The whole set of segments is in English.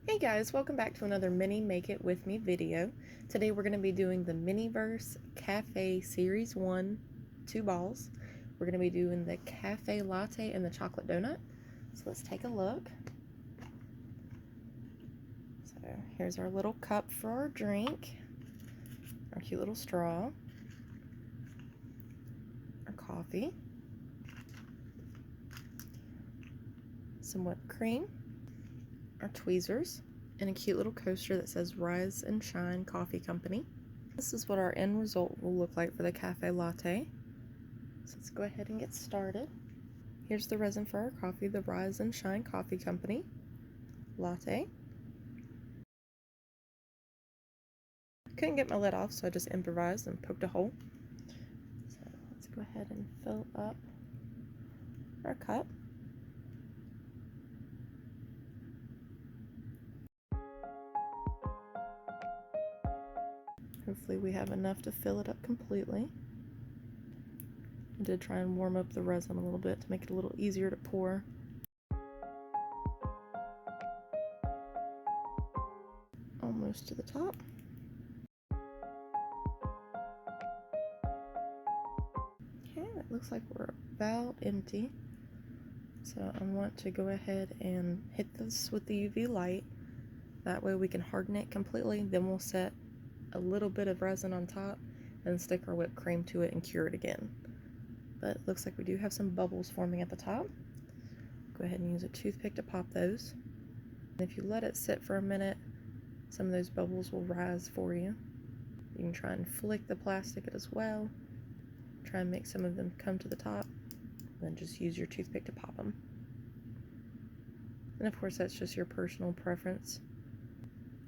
Hey guys, welcome back to another mini Make It With Me video. Today we're going to be doing the Miniverse Cafe Series 1 2 balls. We're going to be doing the cafe latte and the chocolate donut. So let's take a look. So here's our little cup for our drink, our cute little straw, our coffee, some whipped cream, our tweezers, and a cute little coaster that says Rise and Shine Coffee Company. This is what our end result will look like for the cafe latte. So let's go ahead and get started. Here's the resin for our coffee, the Rise and Shine Coffee Company latte. Couldn't get my lid off, so I just improvised and poked a hole. So let's go ahead and fill up our cup. Hopefully we have enough to fill it up completely. I did try and warm up the resin a little bit to make it a little easier to pour. Almost to the top. Okay, it looks like we're about empty. So I want to go ahead and hit this with the UV light. That way we can harden it completely. Then we'll set a little bit of resin on top and stick our whipped cream to it and cure it again. But it looks like we do have some bubbles forming at the top. Go ahead and use a toothpick to pop those. And if you let it sit for a minute, some of those bubbles will rise for you. You can try and flick the plastic as well. Try and make some of them come to the top. Then just use your toothpick to pop them. And of course that's just your personal preference.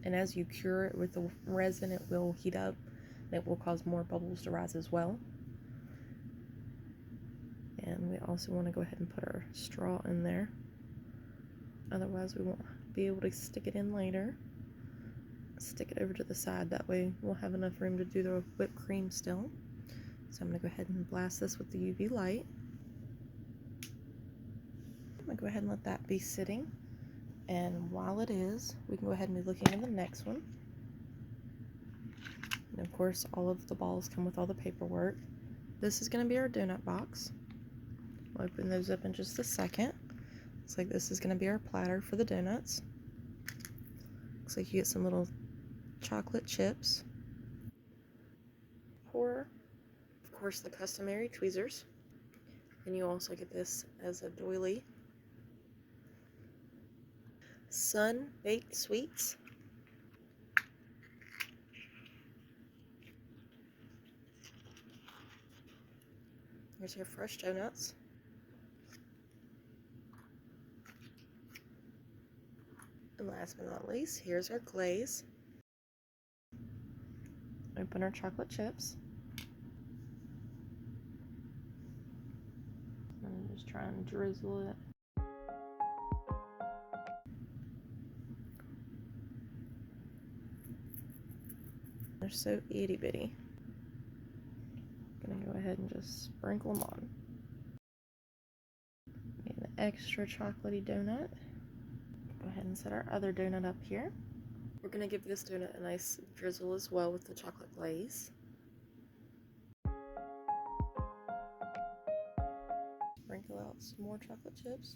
And as you cure it with the resin, it will heat up and it will cause more bubbles to rise as well. And we also want to go ahead and put our straw in there. Otherwise we won't be able to stick it in later. Stick it over to the side, that way we'll have enough room to do the whipped cream still. So I'm going to go ahead and blast this with the UV light. I'm going to go ahead and let that be sitting. And while it is, we can go ahead and be looking at the next one. And of course, all of the balls come with all the paperwork. This is going to be our donut box. We'll open those up in just a second. Looks like this is going to be our platter for the donuts. Looks like you get some little chocolate chips. Pour, of course, the customary tweezers. And you also get this as a doily. Sun baked sweets. Here's your fresh donuts. And last but not least, here's our glaze. Open our chocolate chips. And just try and drizzle it. They're so itty bitty. I'm gonna go ahead and just sprinkle them on. Get an extra chocolatey donut. Go ahead and set our other donut up here. We're gonna give this donut a nice drizzle as well with the chocolate glaze. Sprinkle out some more chocolate chips.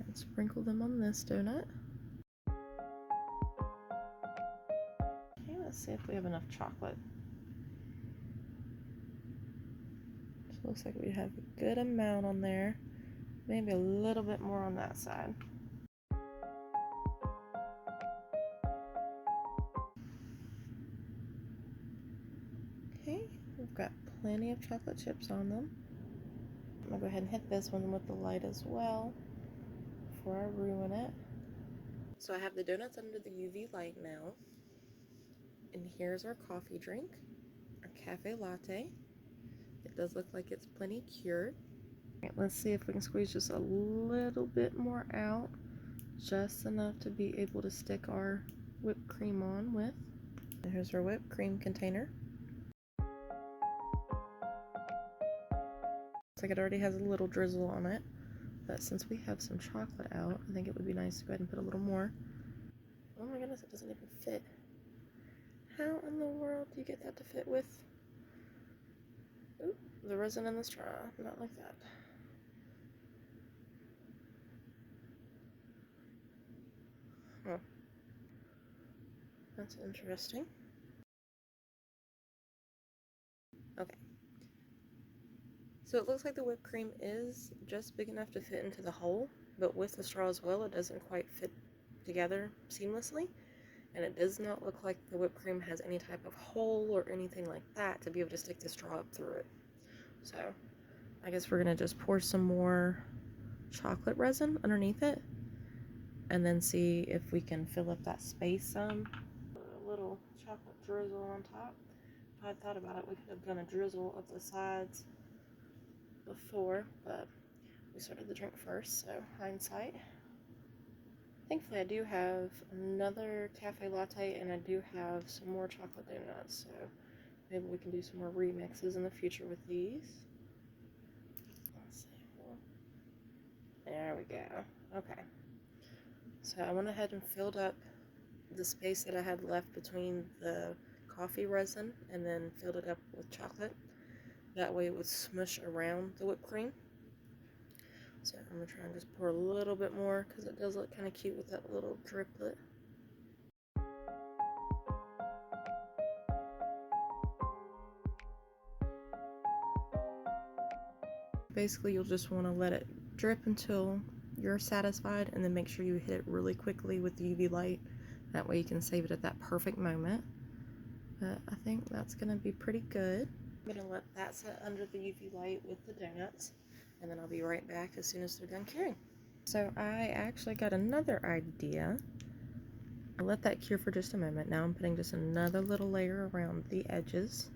And sprinkle them on this donut. Okay, let's see if we have enough chocolate. So it looks like we have a good amount on there. Maybe a little bit more on that side. Okay, we've got plenty of chocolate chips on them. I'm gonna go ahead and hit this one with the light as well before I ruin it. So I have the donuts under the UV light now. And here's our coffee drink, our cafe latte. It does look like it's plenty cured. All right, let's see if we can squeeze just a little bit more out, just enough to be able to stick our whipped cream on with. And here's our whipped cream container. Looks like it already has a little drizzle on it. But since we have some chocolate out, I think it would be nice to go ahead and put a little more. Oh my goodness, it doesn't even fit. How in the world do you get that to fit with? Oop, the resin in the straw, not like that. Huh. That's interesting. Okay. So it looks like the whipped cream is just big enough to fit into the hole, but with the straw as well, it doesn't quite fit together seamlessly. And it does not look like the whipped cream has any type of hole or anything like that to be able to stick the straw up through it. So I guess we're gonna just pour some more chocolate resin underneath it and then see if we can fill up that space some. A little chocolate drizzle on top. If I thought about it, we could have done a drizzle up the sides before, but we started the drink first, so hindsight. Thankfully, I do have another cafe latte and I do have some more chocolate donuts, so maybe we can do some more remixes in the future with these. Let's see. There we go. Okay. So I went ahead and filled up the space that I had left between the coffee resin and then filled it up with chocolate. That way it would smush around the whipped cream. So I'm going to try and just pour a little bit more because it does look kind of cute with that little driplet. Basically, you'll just want to let it drip until you're satisfied and then make sure you hit it really quickly with the UV light. That way you can save it at that perfect moment. But I think that's going to be pretty good. I'm going to let that set under the UV light with the donuts, and then I'll be right back as soon as they're done curing. So I actually got another idea. I'll let that cure for just a moment. Now I'm putting just another little layer around the edges.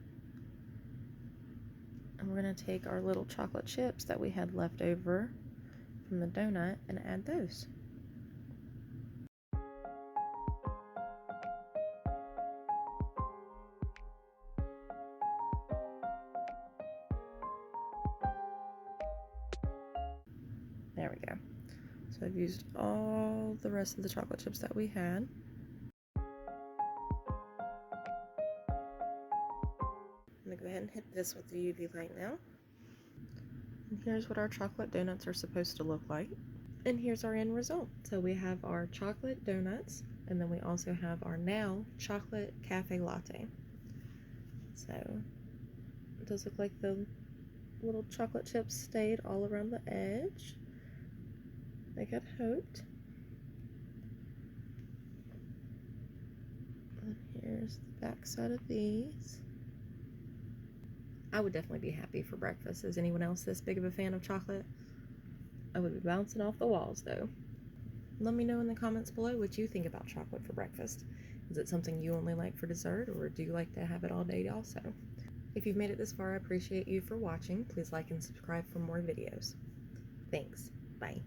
And we're going to take our little chocolate chips that we had left over from the donut and add those. There we go. So I've used all the rest of the chocolate chips that we had. I'm going to go ahead and hit this with the UV light now. And here's what our chocolate donuts are supposed to look like. And here's our end result. So we have our chocolate donuts, and then we also have our now chocolate cafe latte. So it does look like the little chocolate chips stayed all around the edge, like I'd hoped. And here's the back side of these. I would definitely be happy for breakfast. Is anyone else this big of a fan of chocolate? I would be bouncing off the walls though. Let me know in the comments below what you think about chocolate for breakfast. Is it something you only like for dessert, or do you like to have it all day also? If you've made it this far, I appreciate you for watching. Please like and subscribe for more videos. Thanks. Bye.